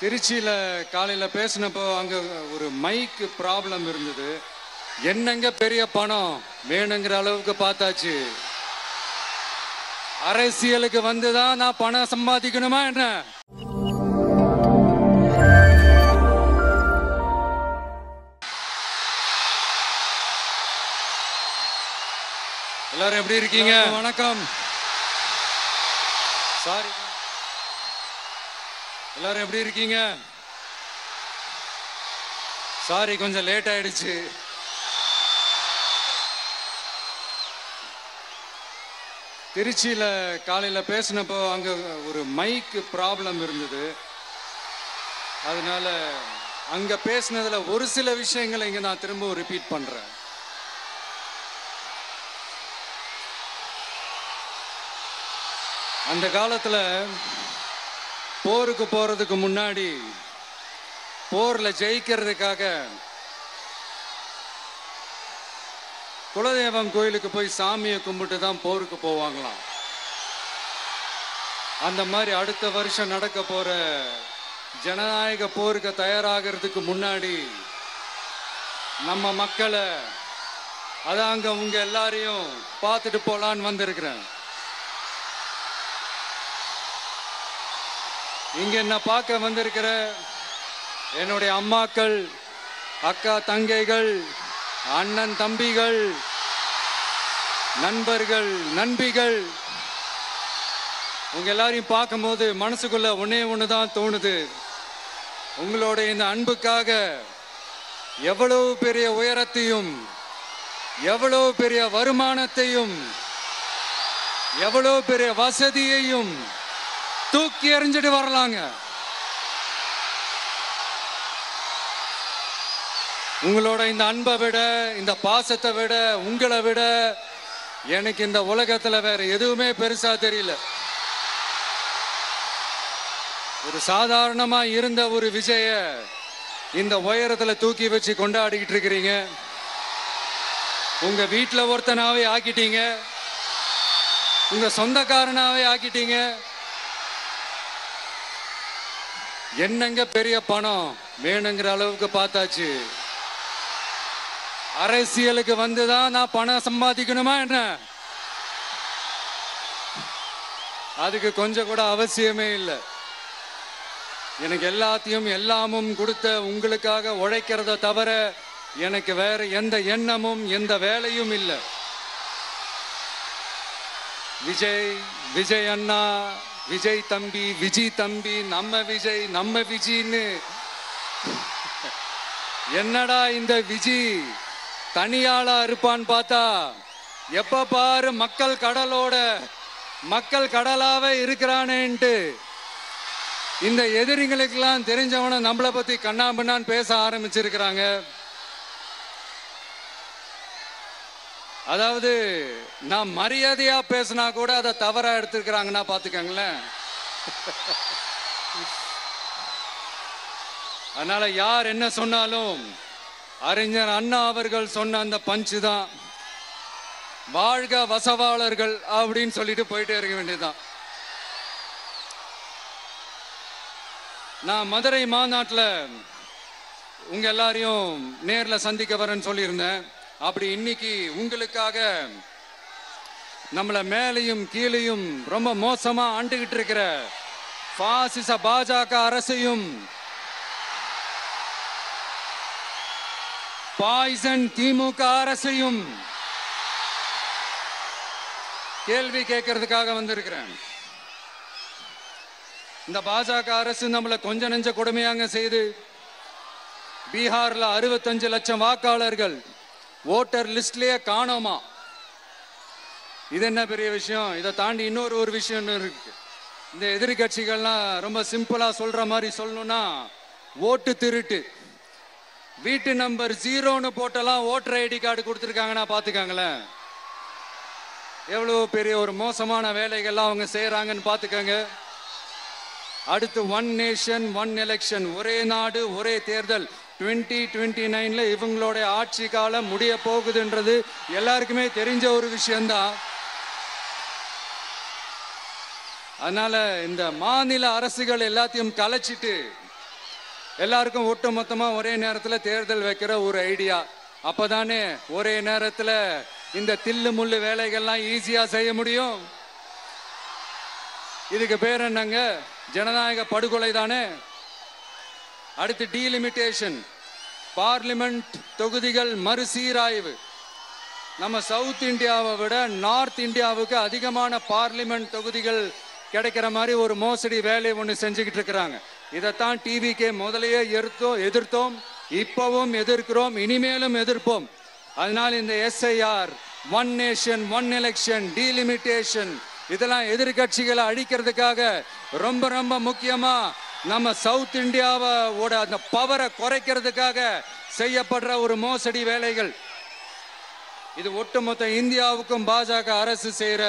திருச்சியில் காலையில் பேசினப்போ அங்கே ஒரு மைக்கு ப்ராப்ளம் இருந்தது. என்னங்க பெரிய பணம் வேணுங்கிற அளவுக்கு பார்த்தாச்சு. அரசியலுக்கு வந்துதான் நான் பணம் சம்பாதிக்கணுமா என்ன? எல்லாரும் எப்படி இருக்கீங்க? வணக்கம். சாரி, எல்லாரும் எப்படி இருக்கீங்க? சாரி, கொஞ்சம் லேட் ஆயிடுச்சு. திருச்சியில் காலையில் பேசினப்போ அங்கே ஒரு மைக்கு ப்ராப்ளம் இருந்தது. அதனால அங்கே பேசினதில் ஒரு சில விஷயங்களை இங்கே நான் திரும்ப ரிப்பீட் பண்ணுறேன். அந்த காலத்தில் போருக்கு போகிறதுக்கு முன்னாடி போரில் ஜெயிக்கிறதுக்காக குலதெய்வம் கோயிலுக்கு போய் சாமியை கும்பிட்டு தான் போருக்கு போவாங்களாம். அந்த மாதிரி அடுத்த வருஷம் நடக்க போற ஜனநாயக போருக்கு தயாராகிறதுக்கு முன்னாடி நம்ம மக்களை அதாங்க உங்க எல்லாரையும் பார்த்துட்டு போலான்னு வந்திருக்கிறேன். இங்க என்ன பார்க்க வந்திருக்கிற என்னுடைய அம்மாக்கள், அக்கா தங்கைகள், அண்ணன் தம்பிகள், நண்பர்கள், நண்பிகள், உங்க எல்லாரையும் பார்க்கும்போது மனசுக்குள்ள ஒன்னே ஒண்ணுதான் தோணுது. உங்களோட இந்த அன்புக்காக எவ்வளவு பெரிய உயரத்தையும், எவ்வளவு பெரிய வருமானத்தையும், எவ்வளவு பெரிய வசதியையும் தூக்கி எறிஞ்சிட்டு வரலாங்க. உங்களோட இந்த அன்பை விட, இந்த பாசத்தை விட, உங்களை விட எனக்கு இந்த உலகத்துல வேற எதுவுமே பெருசா தெரியல. ஒரு சாதாரணமா இருந்த ஒரு விஜய இந்த உயரத்துல தூக்கி வச்சு கொண்டாடிக்கிட்டு இருக்கிறீங்க. உங்க வீட்டுல ஒருத்தனாவே ஆக்கிட்டீங்க, உங்க சொந்தக்காரனாவே ஆக்கிட்டீங்க. என்னங்க பெரிய பணம் வேணுங்கிற அளவுக்கு பார்த்தாச்சு. அரசியலுக்கு வந்துதான் நான் பணம் சம்பாதிக்கணுமா என்ன? அதுக்கு கொஞ்சம் கூட அவசியமே இல்லை. எனக்கு எல்லாத்தையும் எல்லாமும் கொடுத்த உங்களுக்காக உழைக்கிறத தவிர எனக்கு வேற எந்த எண்ணமும் எந்த வேலையும் இல்லை. விஜய், விஜய் அண்ணா, விஜய் தம்பி, விஜய் தம்பி, நம்ம விஜய், நம்ம விஜின்னு என்னடா இந்த விஜி தனியாளா இருப்பான்னு பார்த்தா எப்ப பாரு மக்கள் கடலோட மக்கள் கடலாவே இருக்கிறானேன்ட்டு இந்த எதிரிகளுக்கெல்லாம் தெரிஞ்சவன நம்மளை பத்தி கண்ணாபின்னான்னு பேச ஆரம்பிச்சிருக்கிறாங்க. அதாவது நான் மரியாதையா பேசினா கூட அதை தவறா எடுத்துக்கிறாங்கன்னா பாத்துக்கங்களேன். அதனால யார் என்ன சொன்னாலும் அறிஞர் அண்ணா அவர்கள் சொன்ன அந்த பஞ்சு தான், வாழ்க வசவாளர்கள் அப்படின்னு சொல்லிட்டு போயிட்டே இருக்க வேண்டியதுதான். நான் மதுரை மாநாட்டில் உங்க எல்லாரையும் நேர்ல சந்திக்க வரேன்னு சொல்லியிருந்தேன். அப்படி இன்னைக்கு உங்களுக்காக நம்மள மேலையும் கீழையும் ரொம்ப மோசமா ஆண்டுகிட்டு இருக்கிற பாசிச பாஜக அரசையும் பாய்சன் திமுக அரசையும் கேள்வி கேட்கறதுக்காக வந்திருக்கிறேன். இந்த பாஜக அரசு நம்மள கொஞ்ச நெஞ்ச கொடுமையாங்க செய்து பீகார்ல 65 லட்சம் வாக்காளர்கள் ஓட்டர் லிஸ்ட்லயே காணோமா. இது என்ன பெரிய விஷயம்? இதை தாண்டி இன்னொரு விஷயம் இருக்கு. இந்த எதிர்கட்சிகள்லாம் ரொம்ப சிம்பிளா சொல்ற மாதிரி சொல்லணும்னா ஓட்டு திருட்டு. வீட்டு நம்பர் 0ன்னு போட்டெல்லாம் ஓட்டர் ஐடி கார்டு கொடுத்துருக்காங்கன்னா பாத்துக்காங்களேன். எவ்வளவு பெரிய ஒரு மோசமான வேலைகள்லாம் அவங்க செய்யறாங்கன்னு பாத்துக்கங்க. அடுத்து ஒன் நேஷன் ஒன் எலெக்ஷன், ஒரே நாடு ஒரே தேர்தல். 2029ல இவங்களோட ஆட்சி காலம் முடிய போகுதுன்றது எல்லாருக்குமே தெரிஞ்ச ஒரு விஷயம்தான். அதனால இந்த மாநில அரசுகள் எல்லாத்தையும் கலைச்சிட்டு எல்லாருக்கும் ஒட்டு மொத்தமா ஒரே நேரத்தில் தேர்தல் வைக்கிற ஒரு ஐடியா. அப்பதானே ஒரே நேரத்தில் இந்த தில்லு முள்ளு வேலைகள்லாம் ஈஸியா செய்ய முடியும். இதுக்கு பேர் என்னங்க? ஜனநாயக படுகொலை தானே. அடுத்து டீலிமிட்டேஷன், பார்லிமெண்ட் தொகுதிகள் மறுசீராய்வு. நம்ம சவுத் இந்தியாவை விட நார்த் இந்தியாவுக்கு அதிகமான பார்லிமெண்ட் தொகுதிகள் கிடைக்கிற மாதிரி ஒரு மோசடி வேலையை ஒன்று செஞ்சுக்கிட்டு இருக்கிறாங்க. இதைத்தான் டிவிக்கே முதலையே எதிர்த்தோம், இப்பவும் எதிர்க்கிறோம், இனிமேலும் எதிர்ப்போம். அதனால் இந்த SIR, one nation one election, delimitation இதெல்லாம் எதிர்கட்சிகளை அழிக்கிறதுக்காக ரொம்ப ரொம்ப முக்கியமா நம்ம சவுத் இந்தியாவோட அந்த பவரை குறைக்கிறதுக்காக செய்யப்படுற ஒரு மோசடி வேலைகள். இது ஒட்டுமொத்த இந்தியாவுக்கும் பாஜக அரசு செய்யற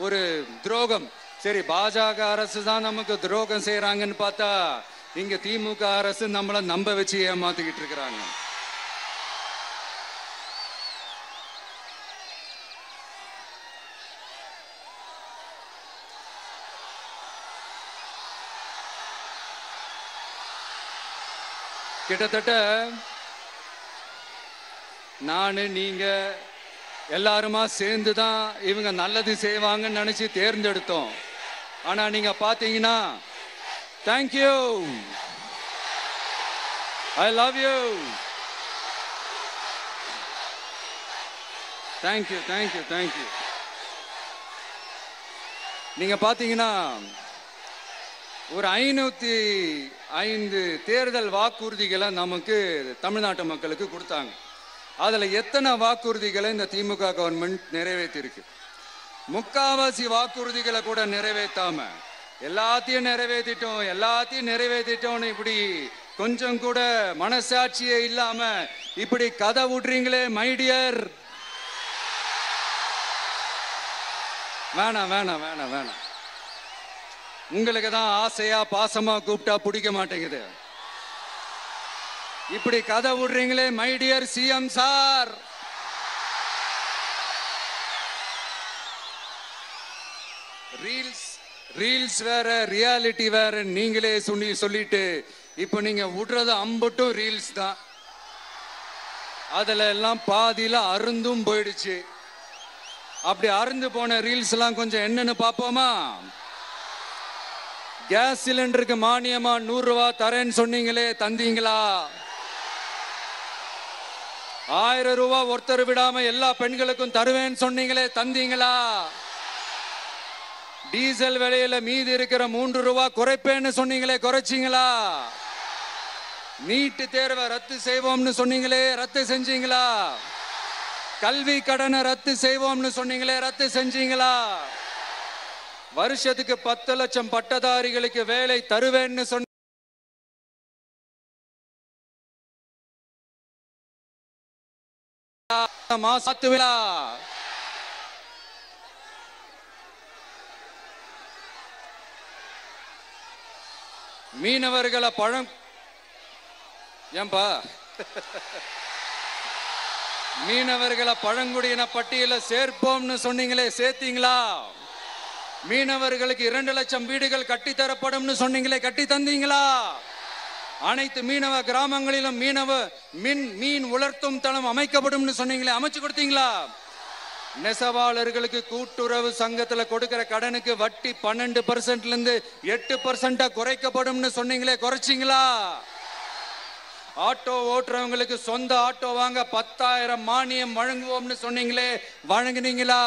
ஒரு துரோகம். சரி, பாஜக அரசு தான் நமக்கு துரோகம் செய்யறாங்கன்னு பார்த்தா இங்க திமுக அரசு நம்மள நம்ப வச்சு ஏமாத்திக்கிட்டு இருக்கிறாங்க. கிட்டத்தட்ட நானு நீங்க எல்லாருமா சேர்ந்து தான் இவங்க நல்லது செய்வாங்கன்னு நினைச்சு தேர்ந்தெடுத்தோம். ஆனா நீங்க பாத்தீங்கன்னா, thank you, I love you, thank you thank you thank you. நீங்க பாத்தீங்கன்னா ஒரு 505 தேர்தல் வாக்குறுதிகளை நமக்கு தமிழ்நாட்டு மக்களுக்கு கொடுத்தாங்க. அதுல எத்தனை வாக்குறுதிகளை இந்த திமுக கவர்மெண்ட் நிறைவேற்றிருக்கு? முக்காவாசி வாக்குறுதிகளை கூட நிறைவேற்றாம எல்லாத்தையும் நிறைவேற்றிட்டோம் இப்படி கொஞ்சம் கூட மனசாட்சியே இல்லாம இப்படி கதை விடுறீங்களே மை டியர். வேணாம் வேணாம் வேணாம் வேணாம். உங்களுக்கு தான் ஆசையா பாசமா கூப்பிட்டா பிடிக்க மாட்டேங்குது. இப்படி கதை விடுறீங்களே my dear CM sir. Reels வேற, ரியாலிட்டி வேற நீங்களே சொல்லிட்டு இப்ப நீங்க விடுறது அம்பட்டும் ரீல்ஸ் தான். அதுல எல்லாம் பாதியில அருந்தும் போயிடுச்சு. அப்படி அருந்து போன ரீல்ஸ் எல்லாம் கொஞ்சம் என்னன்னு பாப்போமா? கேஸ் சிலிண்டருக்கு மானியமா 100 ரூபாய் தரேன்னு சொன்னீங்களே, தந்தீங்களா? 1000 ரூபாய் ஒருத்தர் விடாம எல்லா பெண்களுக்கும் தருவேன்னு சொன்னீங்களே, தந்தீங்களா? டீசல் விலையில மீதி இருக்கிற 3 ரூபாய் குறைப்பேன்னு சொன்னீங்களே, குறைச்சிங்களா? நீட்டு தேர்வை ரத்து செய்வோம்னு சொன்னீங்களே, ரத்து செஞ்சீங்களா? கல்வி கடனை ரத்து செய்வோம்னு சொன்னீங்களே, ரத்து செஞ்சீங்களா? வருஷத்துக்கு 10 லட்சம் பட்டதாரிகளுக்கு வேலை தருவேன்னு சொன்ன மீனவர்களை மீனவர்களை பழங்குடியின பட்டியல சேர்ப்போம்னு சொன்னீங்களே, சேர்த்தீங்களா? மீனவர்களுக்கு 2 லட்சம் வீடுகள் கட்டித்தரப்படும் சொன்னீங்களே, கட்டி தந்தீங்களா? அனைத்து மீனவ கிராமங்களிலும் மீன் உலர்த்தும் தளம் அமைக்கப்படும் சொன்னீங்களே, அமைச்சு கொடுத்தீங்களா? நெசவாளர்களுக்கு கூட்டுறவு சங்கத்துல கொடுக்கிற கடனுக்கு வட்டி 12% 8% குறைக்கப்படும் சொன்னீங்களே, குறைச்சிங்களா? ஆட்டோ ஓட்டுறவங்களுக்கு சொந்த ஆட்டோ வாங்க 10,000 மானியம் வழங்குவோம்னு சொன்னீங்களே, வழங்குனீங்களா?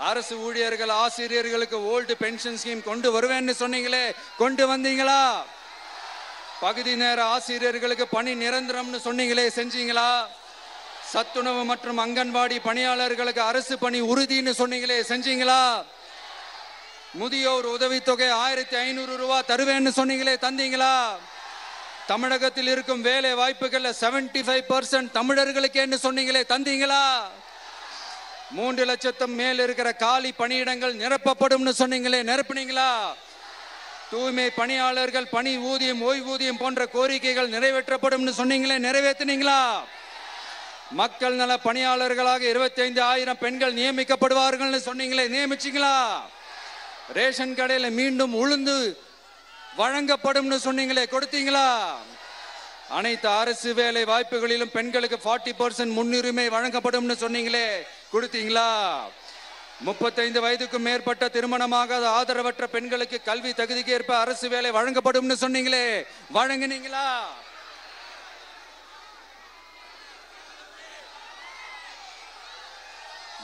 அரசு ஊழியர்கள் ஆசிரியர்களுக்கு ஓல்டு பென்ஷன் ஸ்கீம் கொண்டு வருவேன்னு சொன்னீங்களே, கொண்டு வந்தீங்களா? பகுதி நேர ஆசிரியர்களுக்கு பணி நிரந்தரம்னு சொன்னீங்களே, செஞ்சீங்களா? சத்துணவு மற்றும் அங்கன்வாடி பணியாளர்களுக்கு அரசு பணி உறுதின்னு சொன்னீங்களே, செஞ்சீங்களா? முதியோர் உதவித்தொகை 1500 ரூபாய் தருவேன்னு சொன்னீங்களே, தந்தீங்களா? தமிழகத்தில் இருக்கும் வேலை வாய்ப்புகள்ல 75% தமிழர்களுக்கு என்ன சொன்னீங்களே, தந்தீங்களா? 3 லட்சத்தும் மேல் இருக்கிற காலி பணியிடங்கள் நிரப்பப்படும் சொன்னீங்களே, நிரப்புனீங்களா? தூய்மை பணியாளர்கள் பணி ஊதியம், ஓய்வூதியம் போன்ற கோரிக்கைகள் நிறைவேற்றப்படும் சொன்னீங்களே, நிறைவேற்றினீங்களா? மக்கள் நல பணியாளர்களாக 25,000 பெண்கள் நியமிக்கப்படுவார்கள் சொன்னீங்களே, நியமிச்சீங்களா? ரேஷன் கடையில் மீண்டும் உளுந்து வழங்கப்படும் சொன்னீங்களே, கொடுத்தீங்களா? அனைத்து அரசு வேலை வாய்ப்புகளிலும் பெண்களுக்கு 40% முன்னுரிமை வழங்கப்படும் சொன்னீங்களே, கொடுத்தீங்களா? 35 வயதுக்கும் மேற்பட்ட திருமணமாகாத ஆதரவற்ற பெண்களுக்கு கல்வி தகுதிக்கு ஏற்ப அரசு வேலை வழங்கப்படும் சொன்னீங்களே, வழங்கினீங்களா?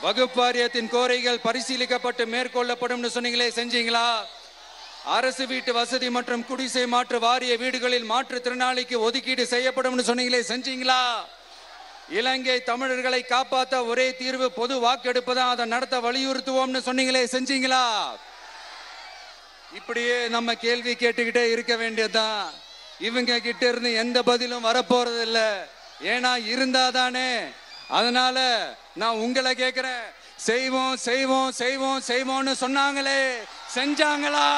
வகுப்பு வாரியத்தின் கோரிக்கைகள் பரிசீலிக்கப்பட்டு மேற்கொள்ளப்படும் சொன்னீங்களே, செஞ்சீங்களா? அரசு வீட்டு வசதி மற்றும் குடிசை மாற்று வாரிய வீடுகளில் மாற்றுத்திறனாளிக்கு ஒதுக்கீடு செய்யப்படும் சொன்னீங்களே, செஞ்சீங்களா? இலங்கை தமிழர்களை காப்பாற்ற ஒரே தீர்வு பொது வாக்கெடுப்பு தான், அதை நடத்த வலியுறுத்துவோம்னு சொன்னீங்களே, செஞ்சீங்களா? இப்படியே நம்ம கேள்வி கேட்டுக்கிட்டே இருக்க வேண்டியதுதான். இவங்க கிட்ட இருந்து எந்த பதிலும் வரப்போறது இல்ல. ஏன்னா இருந்தாதானே. அதனால நான் உங்களை கேட்கிறேன், செய்வோம் செய்வோம் செய்வோம் செய்வோம்னு சொன்னாங்களே, செஞ்சாங்களா?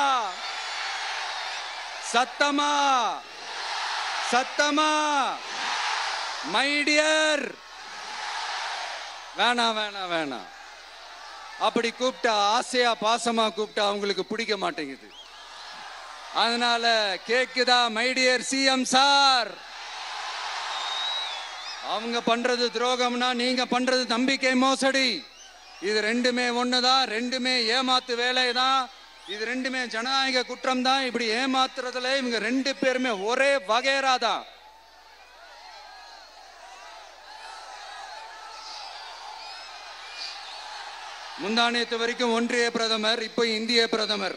சத்தமா சத்தமா? மை டியர், வேணாம் வேணாம் வேணாம். அப்படி கூப்பிட்டா, ஆசையா பாசமா கூப்பிட்டா அவங்களுக்கு பிடிக்க மாட்டேங்குது. அதனால கேக்குதா மை டியர் சிஎம் சார்? அவங்க பண்றது துரோகம்னா நீங்க பண்றது நம்பிக்கை மோசடி. இது ரெண்டுமே ஒண்ணுதான், ரெண்டுமே ஏமாத்து வேலைதான், இது ரெண்டுமே ஜனநாயக குற்றம் தான். இப்படி ஏமாத்துறதுல இவங்க ரெண்டு பேருமே ஒரே வகைரா தான். முந்தானேத்து வரைக்கும் ஒன்றிய பிரதமர், இப்போ இந்திய பிரதமர்.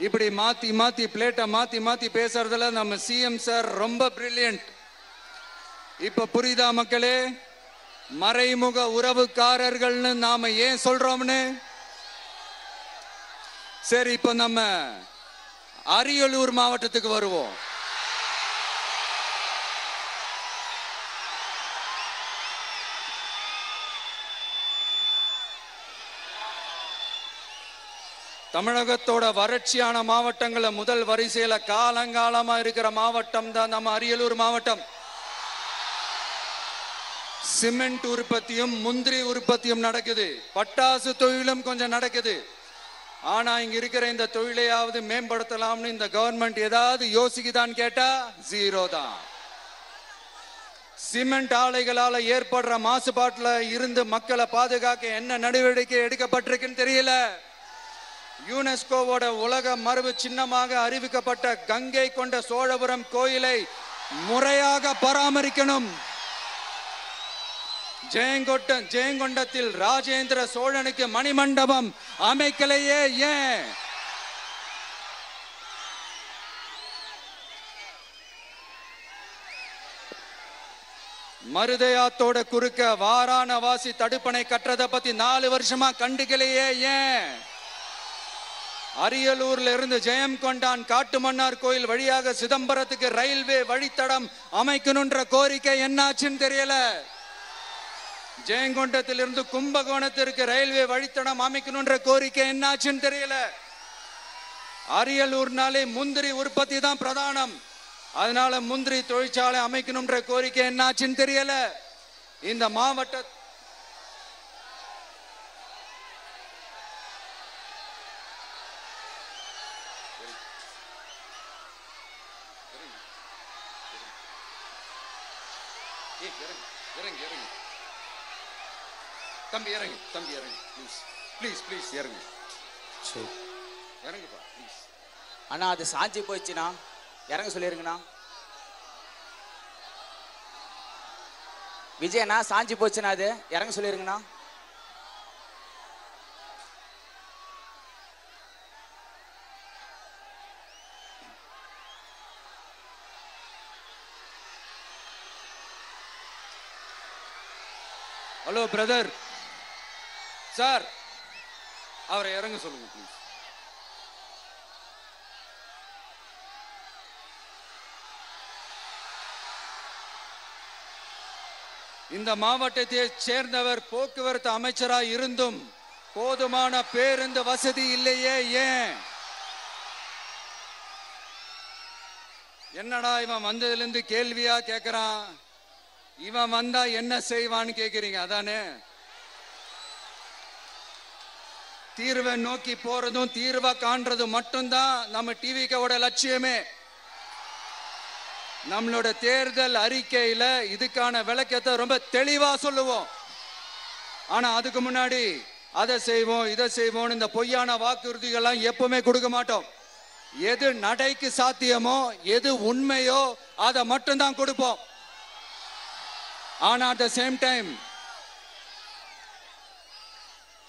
இப்படி மாத்தி மாத்தி பிளேட்டை மாத்தி மாத்தி பேசுறதுல நம்ம சிஎம் சார் ரொம்ப பிரில்லியன்ட். இப்ப புரியுதா மக்களே? மறைமுக உறவுக்காரர்கள்னு நாம ஏன் சொல்றோம்னு? சரி, இப்ப நம்ம அரியலூர் மாவட்டத்துக்கு வருவோம். தமிழகத்தோட வறட்சியான மாவட்டங்கள முதல் வரிசையில காலங்காலமா இருக்கிற மாவட்டம் தான் நம்ம அரியலூர் மாவட்டம். சிமெண்ட் உற்பத்தியும் முந்திரி உற்பத்தியும் நடக்குது, பட்டாசு தொழிலும் கொஞ்சம் நடக்குது. ஆனா இங்க இருக்கிற இந்த தொழிலையாவது மேம்படுத்தலாம்னு இந்த கவர்மெண்ட் ஏதாவது யோசிக்குதான்னு கேட்டா ஜீரோ தான். சிமெண்ட் ஆலைகளால ஏற்படுற மாசுபாட்டுல இருந்து மக்களை பாதுகாக்க என்ன நடவடிக்கை எடுக்கப்பட்டிருக்குன்னு தெரியல. யுனெஸ்கோவோட உலக மரபு சின்னமாக அறிவிக்கப்பட்ட கங்கை கொண்ட சோழபுரம் கோயிலை முறையாக பராமரிக்கணும். ஜெயங்கொண்டத்தில் ராஜேந்திர சோழனுக்கு மணிமண்டபம் அமைக்கலையே ஏன்? மருதையாத்தோட குறுக்க வாராணவாசி தடுப்பணை கட்டுறதை பத்தி 4 வருஷமா கண்டுக்கலையே ஏன்? அரியலூர்ல இருந்து ஜெயங்கொண்டான் காட்டுமன்னார் கோயில் வழியாக சிதம்பரத்துக்கு ரயில்வே வழித்தடம் அமைக்கணும்ன்ற கோரிக்கை என்னாச்சுன்னு தெரியல. ஜெயங்கொண்டத்திலிருந்து கும்பகோணத்திற்கு ரயில்வே வழித்தடம் அமைக்கணும்ன்ற கோரிக்கை என்னாச்சுன்னு தெரியல. அரியலூர்னாலே முந்திரி உற்பத்தி தான் பிரதானம், அதனால முந்திரி தொழிற்சாலை அமைக்கணும்ன்ற கோரிக்கை என்னாச்சுன்னு தெரியல. இந்த மாவட்ட தம்பி இறங்கு, தம்பி இறங்கு, ப்ளீஸ் ப்ளீஸ் ப்ளீஸ் இறங்கு. சரி இறங்குப்பா ப்ளீஸ். அண்ணா அது சாஞ்சி போயிடுச்சுண்ணா, இறங்க சொல்லிருங்கண்ணா. விஜயண்ணா சாஞ்சி போச்சுண்ணா, அது இறங்க சொல்லிருங்கண்ணா. ஹலோ பிரதர் சார், அவரை இறங்க சொல்லுங்க ப்ளீஸ். இந்த மாவட்டத்தை சேர்ந்தவர் போக்குவரத்து அமைச்சராக இருந்தும் போதுமான பேருந்து வசதி இல்லையே ஏன்? என்னடா இவன் வந்ததுல இருந்து கேள்வியா கேட்கிறான், இவன் வந்தா என்ன செய்வான்னு கேக்குறீங்க அதானே? தீர்வை நோக்கி போறதும் தீர்வா காண்றதும் மட்டும்தான் நம்ம டிவிக்கோட லட்சியமே. நம்மளோட தேர்தல் அறிக்கையில இதுக்கான விளக்கத்தை ரொம்ப தெளிவா சொல்லுவோம். ஆனா அதுக்கு முன்னாடி அதை செய்வோம் இதை செய்வோம் இந்த பொய்யான வாக்குறுதிகள்லாம் எப்பவுமே கொடுக்க மாட்டோம். எது நடைக்கு சாத்தியமோ எது உண்மையோ அதை மட்டும்தான் கொடுப்போம். ஆனா அட் த சேம் டைம்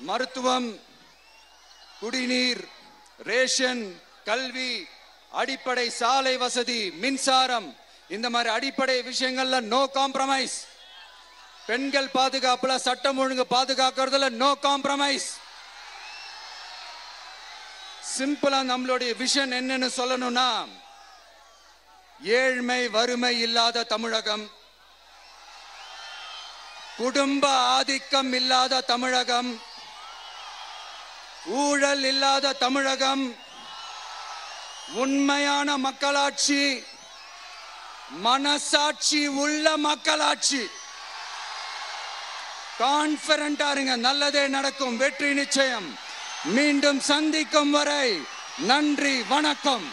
மருத்துவம், குடிநீர், ரேஷன், கல்வி, அடிப்படை சாலை வசதி, மின்சாரம், இந்த மாதிரி அடிப்படை விஷயங்கள்ல நோ காம்ப்ரமைஸ். பெண்கள் பாதுகாப்புல, சட்டம் ஒழுங்கு பாதுகாக்கிறதுல நோ காம்ப்ரமைஸ். சிம்பிளா நம்மளுடைய விஷன் என்னன்னு சொல்லணும்னா, ஏழ்மை வறுமை இல்லாத தமிழகம், குடும்ப ஆதிக்கம் இல்லாத தமிழகம், ஊழல் இல்லாத தமிழகம், உண்மையான மக்களாட்சி, மனசாட்சி உள்ள மக்களாட்சி. கான்ஃபிடென்ட்டா இருங்க, நல்லதே நடக்கும், வெற்றி நிச்சயம். மீண்டும் சந்திக்கும் வரை நன்றி, வணக்கம்.